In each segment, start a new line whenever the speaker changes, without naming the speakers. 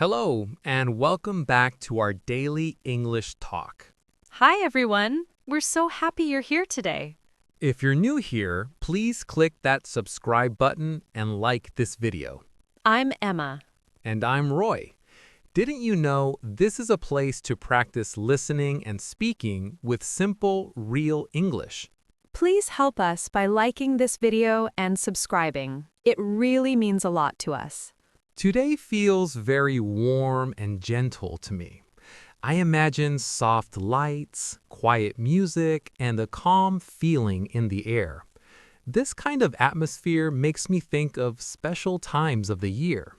Hello, and welcome back to our daily English talk.
Hi, everyone. We're so happy you're here today.
If you're new here, please click that subscribe button and like this video.
I'm Emma.
And I'm Roy. Didn't you know this is a place to practice listening and speaking with simple, real English?
Please help us by liking this video and subscribing. It really means a lot to us.
Today feels very warm and gentle to me. I imagine soft lights, quiet music, and a calm feeling in the air. This kind of atmosphere makes me think of special times of the year.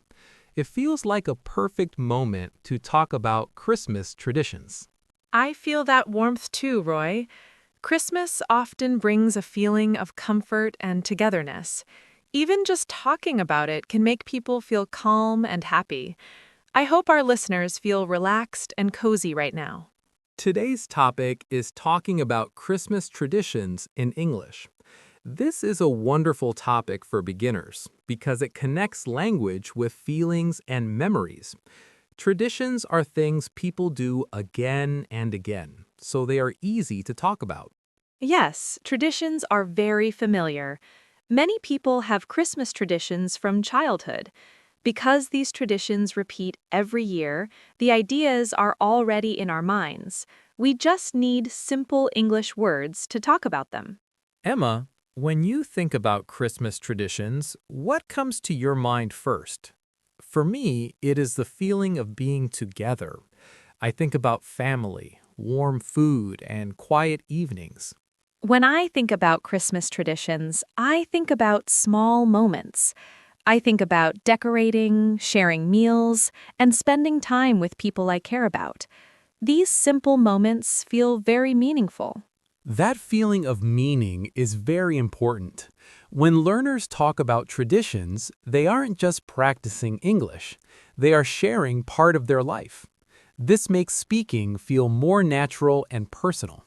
It feels like a perfect moment to talk about Christmas traditions.
I feel that warmth too, Roy. Christmas often brings a feeling of comfort and togetherness. Even just talking about it can make people feel calm and happy. I hope our listeners feel relaxed and cozy right now.
Today's topic is talking about Christmas traditions in English. This is a wonderful topic for beginners because it connects language with feelings and memories. Traditions are things people do again and again, so they are easy to talk about.
Yes, traditions are very familiar. Many people have Christmas traditions from childhood. Because these traditions repeat every year, the ideas are already in our minds. We just need simple English words to talk about them.
Emma, when you think about Christmas traditions, what comes to your mind first? For me, it is the feeling of being together. I think about family, warm food, and quiet evenings.
When I think about Christmas traditions, I think about small moments. I think about decorating, sharing meals, and spending time with people I care about. These simple moments feel very meaningful.
That feeling of meaning is very important. When learners talk about traditions, they aren't just practicing English. They are sharing part of their life. This makes speaking feel more natural and personal.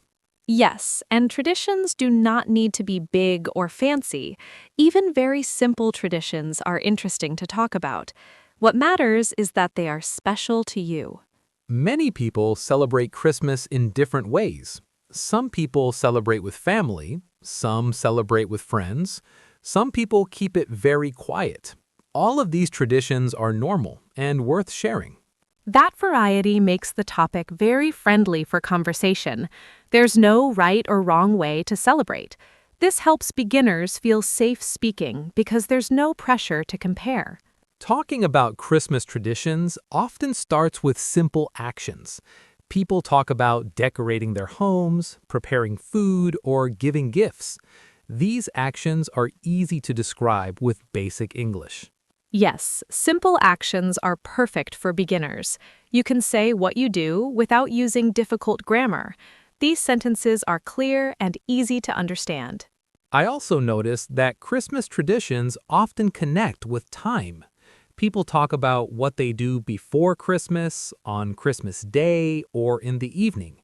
Yes, and traditions do not need to be big or fancy. Even very simple traditions are interesting to talk about. What matters is that they are special to you.
Many people celebrate Christmas in different ways. Some people celebrate with family, some celebrate with friends, some people keep it very quiet. All of these traditions are normal and worth sharing.
That variety makes the topic very friendly for conversation. There's no right or wrong way to celebrate. This helps beginners feel safe speaking because there's no pressure to compare.
Talking about Christmas traditions often starts with simple actions. People talk about decorating their homes, preparing food, or giving gifts. These actions are easy to describe with basic English.
Yes, simple actions are perfect for beginners. You can say what you do without using difficult grammar. These sentences are clear and easy to understand.
I also noticed that Christmas traditions often connect with time. People talk about what they do before Christmas, on Christmas Day, or in the evening.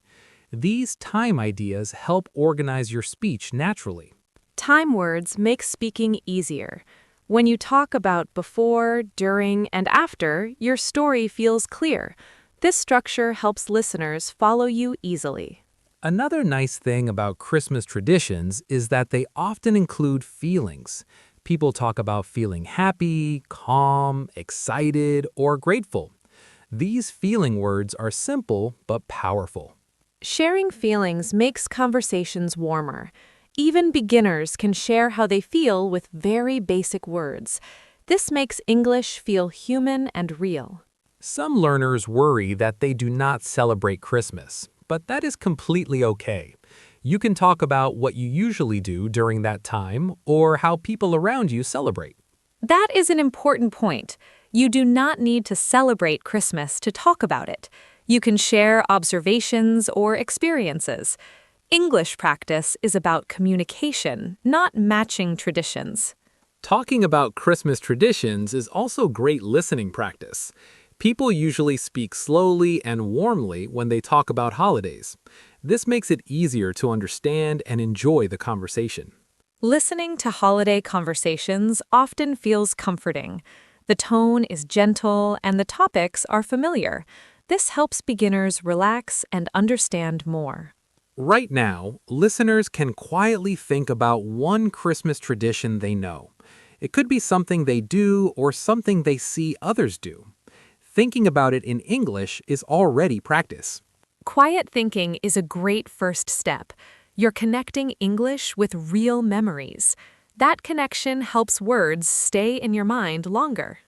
These time ideas help organize your speech naturally.
Time words make speaking easier. When you talk about before, during, and after, your story feels clear. This structure helps listeners follow you easily.
Another nice thing about Christmas traditions is that they often include feelings. People talk about feeling happy, calm, excited, or grateful. These feeling words are simple but powerful.
Sharing feelings makes conversations warmer. Even beginners can share how they feel with very basic words. This makes English feel human and real.
Some learners worry that they do not celebrate Christmas, but that is completely okay. You can talk about what you usually do during that time or how people around you celebrate.
That is an important point. You do not need to celebrate Christmas to talk about it. You can share observations or experiences. English practice is about communication, not matching traditions.
Talking about Christmas traditions is also great listening practice. People usually speak slowly and warmly when they talk about holidays. This makes it easier to understand and enjoy the conversation.
Listening to holiday conversations often feels comforting. The tone is gentle and the topics are familiar. This helps beginners relax and understand more.
Right now, listeners can quietly think about one Christmas tradition they know. It could be something they do or something they see others do. Thinking about it in English is already practice.
Quiet thinking is a great first step. You're connecting English with real memories. That connection helps words stay in your mind longer.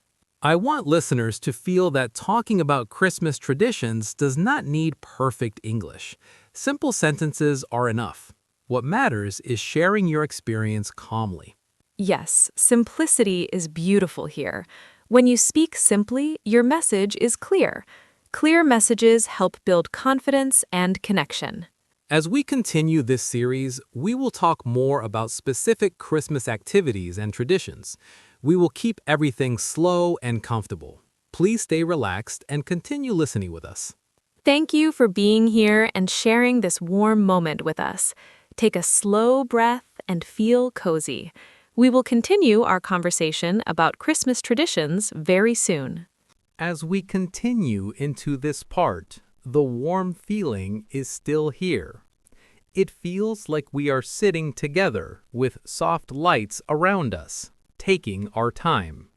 I want listeners to feel that talking about Christmas traditions does not need perfect English. Simple sentences are enough. What matters is sharing your experience calmly.
Yes, simplicity is beautiful here. When you speak simply, your message is clear. Clear messages help build confidence and connection.
As we continue this series, we will talk more about specific Christmas activities and traditions. We will keep everything slow and comfortable. Please stay relaxed and continue listening with us.
Thank you for being here and sharing this warm moment with us. Take a slow breath and feel cozy. We will continue our conversation about Christmas traditions very soon.
As we continue into this part, the warm feeling is still here. It feels like we are sitting together with soft lights around us, taking our time.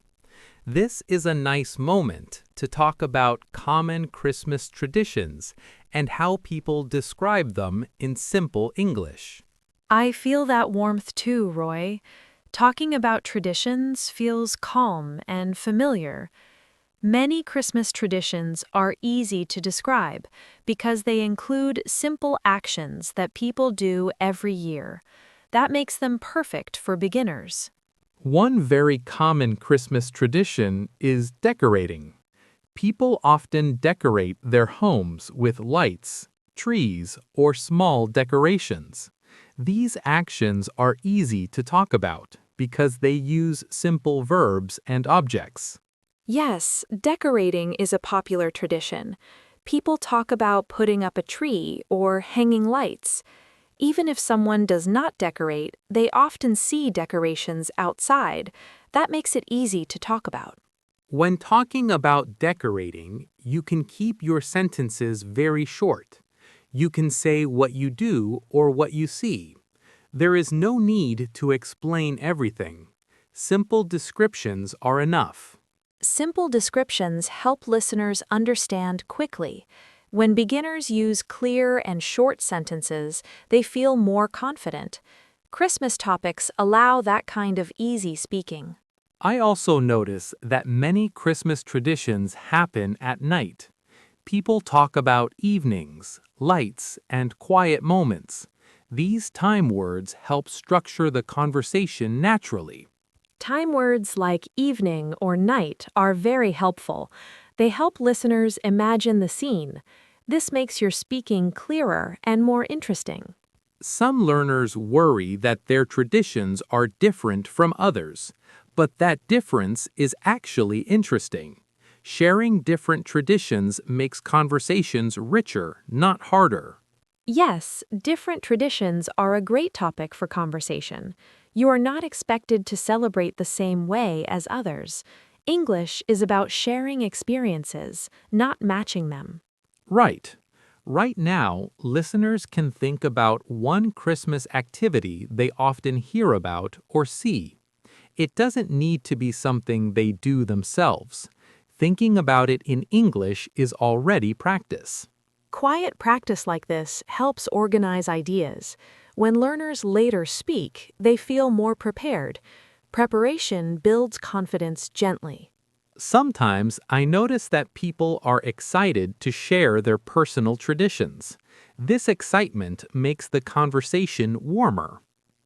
This is a nice moment to talk about common Christmas traditions and how people describe them in simple English.
I feel that warmth too, Roy. Talking about traditions feels calm and familiar. Many Christmas traditions are easy to describe because they include simple actions that people do every year. That makes them perfect for beginners.
One very common Christmas tradition is decorating. People often decorate their homes with lights, trees, or small decorations. These actions are easy to talk about because they use simple verbs and objects.
Yes, decorating is a popular tradition. People talk about putting up a tree or hanging lights. Even if someone does not decorate, they often see decorations outside. That makes it easy to talk about.
When talking about decorating, you can keep your sentences very short. You can say what you do or what you see. There is no need to explain everything. Simple descriptions are enough.
Simple descriptions help listeners understand quickly. When beginners use clear and short sentences, they feel more confident. Christmas topics allow that kind of easy speaking.
I also notice that many Christmas traditions happen at night. People talk about evenings, lights, and quiet moments. These time words help structure the conversation naturally.
Time words like evening or night are very helpful. They help listeners imagine the scene. This makes your speaking clearer and more interesting.
Some learners worry that their traditions are different from others, but that difference is actually interesting. Sharing different traditions makes conversations richer, not harder.
Yes, different traditions are a great topic for conversation. You are not expected to celebrate the same way as others. English is about sharing experiences, not matching them.
Right. Right now, listeners can think about one Christmas activity they often hear about or see. It doesn't need to be something they do themselves. Thinking about it in English is already practice.
Quiet practice like this helps organize ideas. When learners later speak, they feel more prepared. Preparation builds confidence gently.
Sometimes I notice that people are excited to share their personal traditions. This excitement makes the conversation warmer.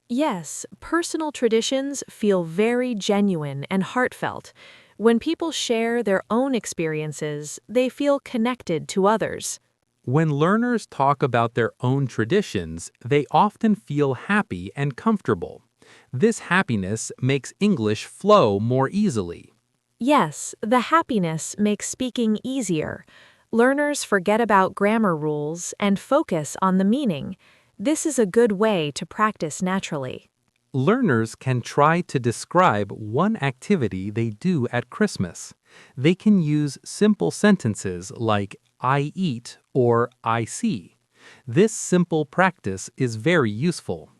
Yes, personal traditions feel very genuine and heartfelt. When people share their own experiences, they feel connected to others.
When learners talk about their own traditions, they often feel happy and comfortable. This happiness makes English flow more easily.
Yes, the happiness makes speaking easier. Learners forget about grammar rules and focus on the meaning. This is a good way to practice naturally.
Learners can try to describe one activity they do at Christmas. They can use simple sentences like I eat or I see. This simple practice is very useful.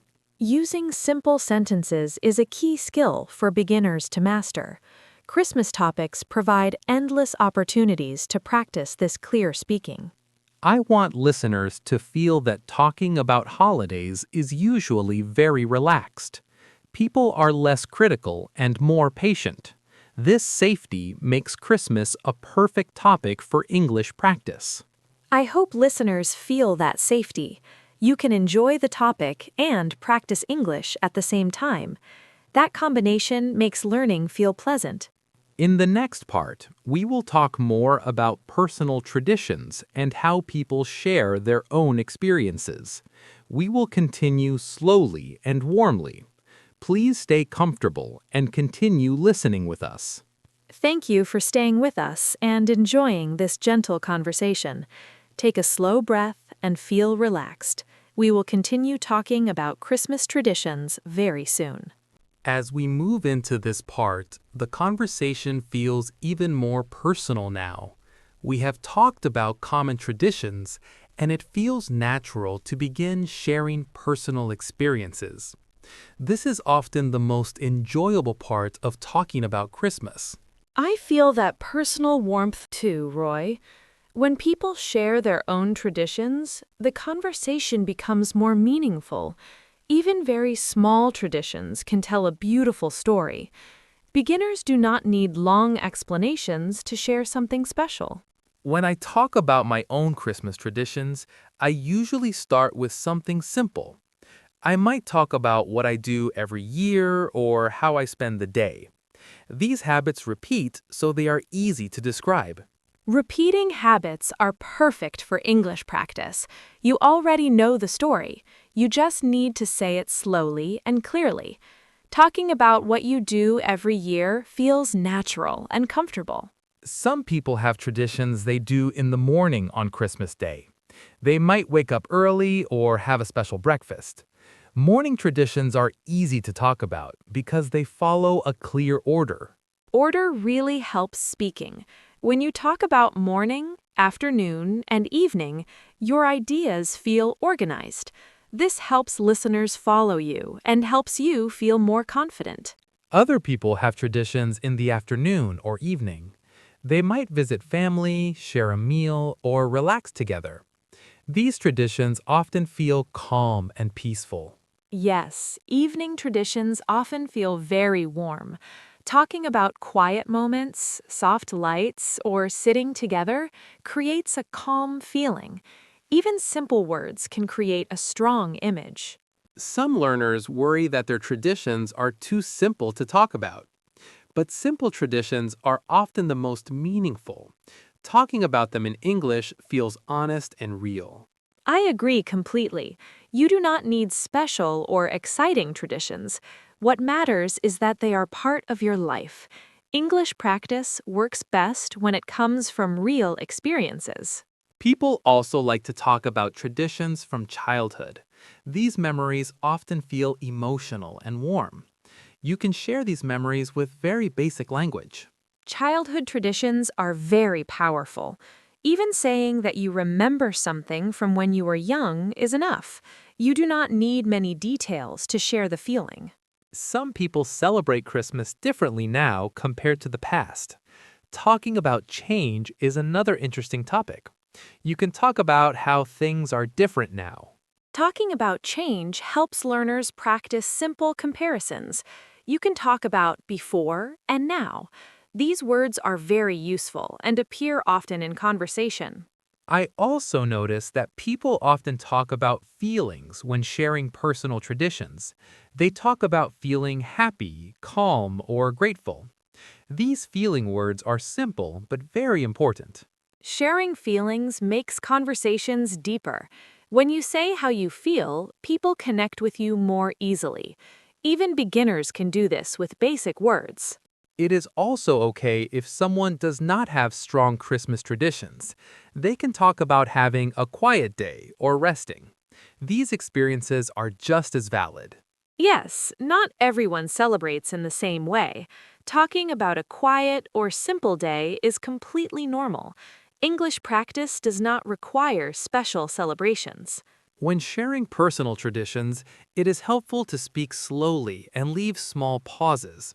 Using simple sentences is a key skill for beginners to master. Christmas topics provide endless opportunities to practice this clear speaking.
I want listeners to feel that talking about holidays is usually very relaxed. People are less critical and more patient. This safety makes Christmas a perfect topic for English practice.
I hope listeners feel that safety. You can enjoy the topic and practice English at the same time. That combination makes learning feel pleasant.
In the next part, we will talk more about personal traditions and how people share their own experiences. We will continue slowly and warmly. Please stay comfortable and continue listening with us.
Thank you for staying with us and enjoying this gentle conversation. Take a slow breath and feel relaxed. We will continue talking about Christmas traditions very soon.
As we move into this part, the conversation feels even more personal now. We have talked about common traditions, and it feels natural to begin sharing personal experiences. This is often the most enjoyable part of talking about Christmas.
I feel that personal warmth too, Roy. When people share their own traditions, the conversation becomes more meaningful. Even very small traditions can tell a beautiful story. Beginners do not need long explanations to share something special.
When I talk about my own Christmas traditions, I usually start with something simple. I might talk about what I do every year or how I spend the day. These habits repeat, so they are easy to describe.
Repeating habits are perfect for English practice. You already know the story. You just need to say it slowly and clearly. Talking about what you do every year feels natural and comfortable.
Some people have traditions they do in the morning on Christmas Day. They might wake up early or have a special breakfast. Morning traditions are easy to talk about because they follow a clear order.
Order really helps speaking. When you talk about morning, afternoon, and evening, your ideas feel organized. This helps listeners follow you and helps you feel more confident.
Other people have traditions in the afternoon or evening. They might visit family, share a meal, or relax together. These traditions often feel calm and peaceful.
Yes, evening traditions often feel very warm. Talking about quiet moments, soft lights, or sitting together creates a calm feeling. Even simple words can create a strong image.
Some learners worry that their traditions are too simple to talk about. But simple traditions are often the most meaningful. Talking about them in English feels honest and real.
I agree completely. You do not need special or exciting traditions. What matters is that they are part of your life. English practice works best when it comes from real experiences.
People also like to talk about traditions from childhood. These memories often feel emotional and warm. You can share these memories with very basic language.
Childhood traditions are very powerful. Even saying that you remember something from when you were young is enough. You do not need many details to share the feeling.
Some people celebrate Christmas differently now compared to the past. Talking about change is another interesting topic. You can talk about how things are different now.
Talking about change helps learners practice simple comparisons. You can talk about before and now. These words are very useful and appear often in conversation.
I also notice that people often talk about feelings when sharing personal traditions. They talk about feeling happy, calm, or grateful. These feeling words are simple but very important.
Sharing feelings makes conversations deeper. When you say how you feel, people connect with you more easily. Even beginners can do this with basic words.
It is also okay if someone does not have strong Christmas traditions. They can talk about having a quiet day or resting. These experiences are just as valid.
Yes, not everyone celebrates in the same way. Talking about a quiet or simple day is completely normal. English practice does not require special celebrations.
When sharing personal traditions, it is helpful to speak slowly and leave small pauses.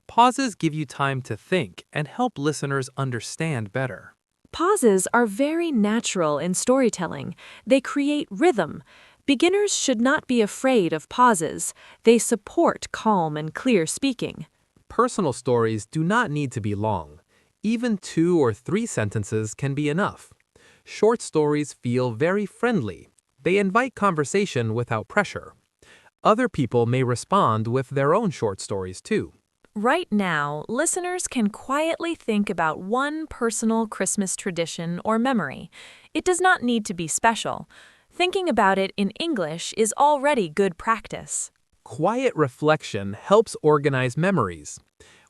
Pauses give you time to think and help listeners understand better.
Pauses are very natural in storytelling. They create rhythm. Beginners should not be afraid of pauses. They support calm and clear speaking.
Personal stories do not need to be long. Even 2 or 3 sentences can be enough. Short stories feel very friendly. They invite conversation without pressure. Other people may respond with their own short stories too.
Right now, listeners can quietly think about one personal Christmas tradition or memory. It does not need to be special. Thinking about it in English is already good practice.
Quiet reflection helps organize memories.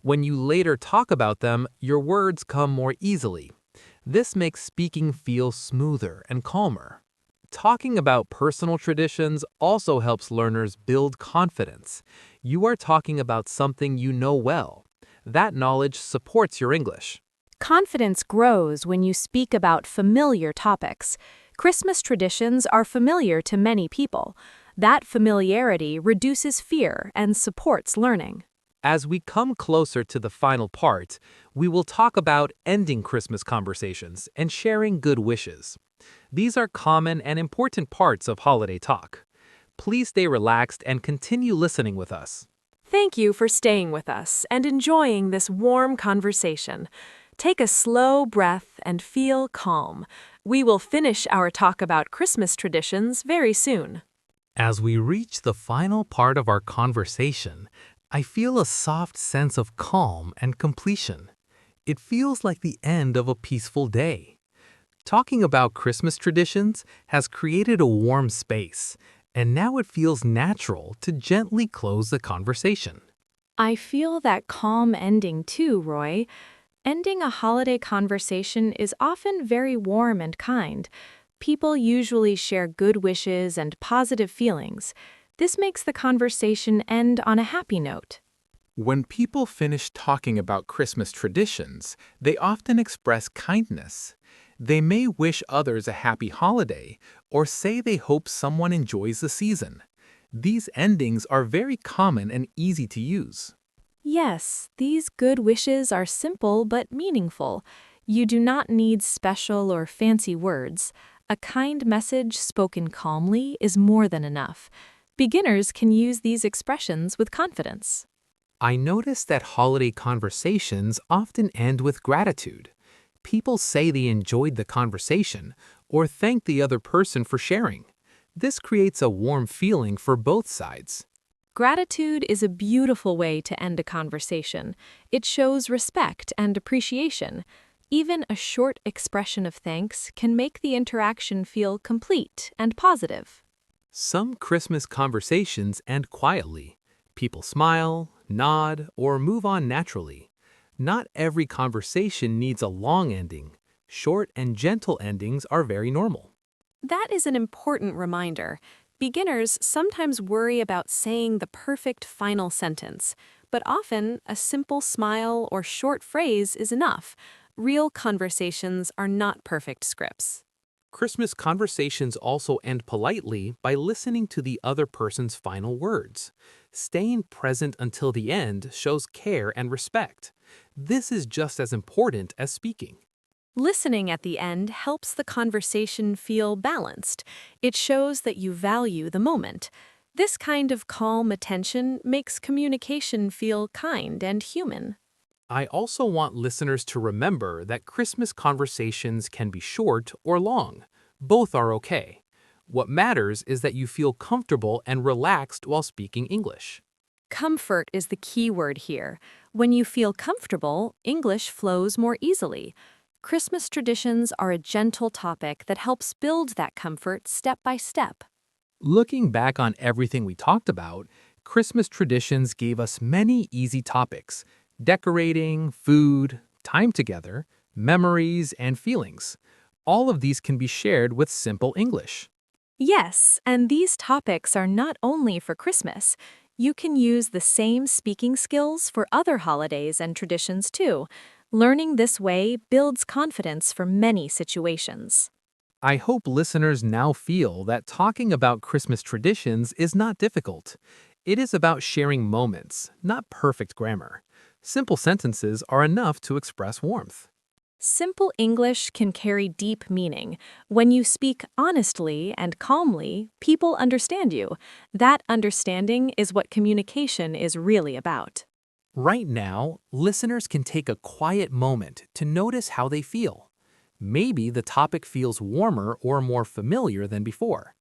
When you later talk about them, your words come more easily. This makes speaking feel smoother and calmer. Talking about personal traditions also helps learners build confidence. You are talking about something you know well. That knowledge supports your English.
Confidence grows when you speak about familiar topics. Christmas traditions are familiar to many people. That familiarity reduces fear and supports learning.
As we come closer to the final part, we will talk about ending Christmas conversations and sharing good wishes. These are common and important parts of holiday talk. Please stay relaxed and continue listening with us.
Thank you for staying with us and enjoying this warm conversation. Take a slow breath and feel calm. We will finish our talk about Christmas traditions very soon.
As we reach the final part of our conversation, I feel a soft sense of calm and completion. It feels like the end of a peaceful day. Talking about Christmas traditions has created a warm space, and now it feels natural to gently close the conversation.
I feel that calm ending too, Roy. Ending a holiday conversation is often very warm and kind. People usually share good wishes and positive feelings. This makes the conversation end on a happy note.
When people finish talking about Christmas traditions, they often express kindness. They may wish others a happy holiday or say they hope someone enjoys the season. These endings are very common and easy to use.
Yes, these good wishes are simple but meaningful. You do not need special or fancy words. A kind message spoken calmly is more than enough. Beginners can use these expressions with confidence.
I notice that holiday conversations often end with gratitude. People say they enjoyed the conversation or thank the other person for sharing. This creates a warm feeling for both sides.
Gratitude is a beautiful way to end a conversation. It shows respect and appreciation. Even a short expression of thanks can make the interaction feel complete and positive.
Some Christmas conversations end quietly. People smile, nod, or move on naturally. Not every conversation needs a long ending. Short and gentle endings are very normal.
That is an important reminder. Beginners sometimes worry about saying the perfect final sentence, but often a simple smile or short phrase is enough. Real conversations are not perfect scripts.
Christmas conversations also end politely by listening to the other person's final words. Staying present until the end shows care and respect. This is just as important as speaking.
Listening at the end helps the conversation feel balanced. It shows that you value the moment. This kind of calm attention makes communication feel kind and human.
I also want listeners to remember that Christmas conversations can be short or long. Both are okay. What matters is that you feel comfortable and relaxed while speaking English.
Comfort is the key word here. When you feel comfortable, English flows more easily. Christmas traditions are a gentle topic that helps build that comfort step by step.
Looking back on everything we talked about, Christmas traditions gave us many easy topics: decorating, food, time together, memories, and feelings. All of these can be shared with simple English.
Yes, and these topics are not only for Christmas. You can use the same speaking skills for other holidays and traditions too. Learning this way builds confidence for many situations.
I hope listeners now feel that talking about Christmas traditions is not difficult. It is about sharing moments, not perfect grammar. Simple sentences are enough to express warmth.
Simple English can carry deep meaning. When you speak honestly and calmly, people understand you. That understanding is what communication is really about.
Right now, listeners can take a quiet moment to notice how they feel. Maybe the topic feels warmer or more familiar than before.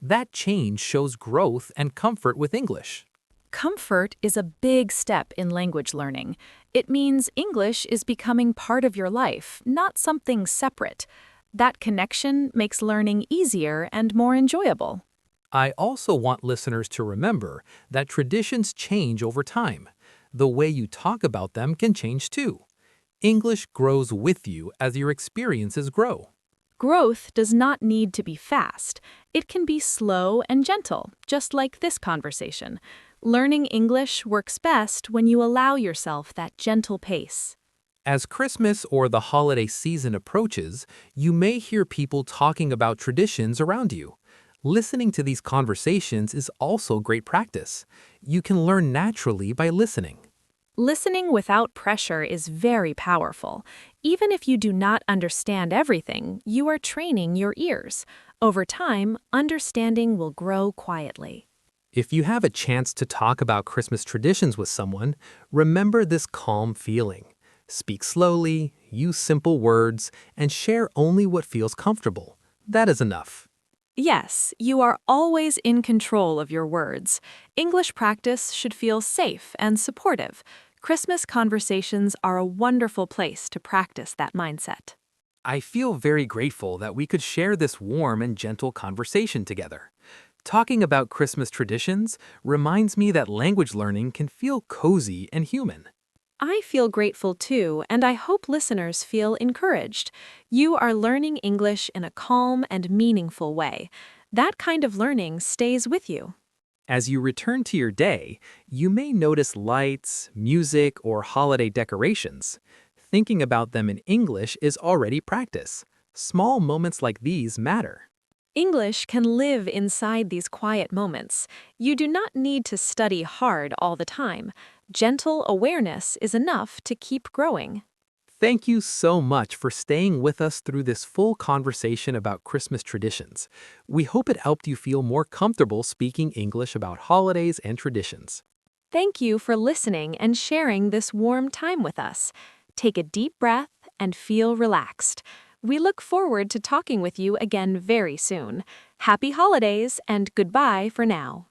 That change shows growth and comfort with English.
Comfort is a big step in language learning. It means English is becoming part of your life, not something separate. That connection makes learning easier and more enjoyable.
I also want listeners to remember that traditions change over time. The way you talk about them can change too. English grows with you as your experiences grow.
Growth does not need to be fast. It can be slow and gentle, just like this conversation. Learning English works best when you allow yourself that gentle pace.
As Christmas or the holiday season approaches, you may hear people talking about traditions around you. Listening to these conversations is also great practice. You can learn naturally by listening.
Listening without pressure is very powerful. Even if you do not understand everything, you are training your ears. Over time, understanding will grow quietly.
If you have a chance to talk about Christmas traditions with someone, remember this calm feeling. Speak slowly, use simple words, and share only what feels comfortable. That is enough.
Yes, you are always in control of your words. English practice should feel safe and supportive. Christmas conversations are a wonderful place to practice that mindset.
I feel very grateful that we could share this warm and gentle conversation together. Talking about Christmas traditions reminds me that language learning can feel cozy and human.
I feel grateful too, and I hope listeners feel encouraged. You are learning English in a calm and meaningful way. That kind of learning stays with you.
As you return to your day, you may notice lights, music, or holiday decorations. Thinking about them in English is already practice. Small moments like these matter.
English can live inside these quiet moments. You do not need to study hard all the time. Gentle awareness is enough to keep growing.
Thank you so much for staying with us through this full conversation about Christmas traditions. We hope it helped you feel more comfortable speaking English about holidays and traditions.
Thank you for listening and sharing this warm time with us. Take a deep breath and feel relaxed. We look forward to talking with you again very soon. Happy holidays and goodbye for now.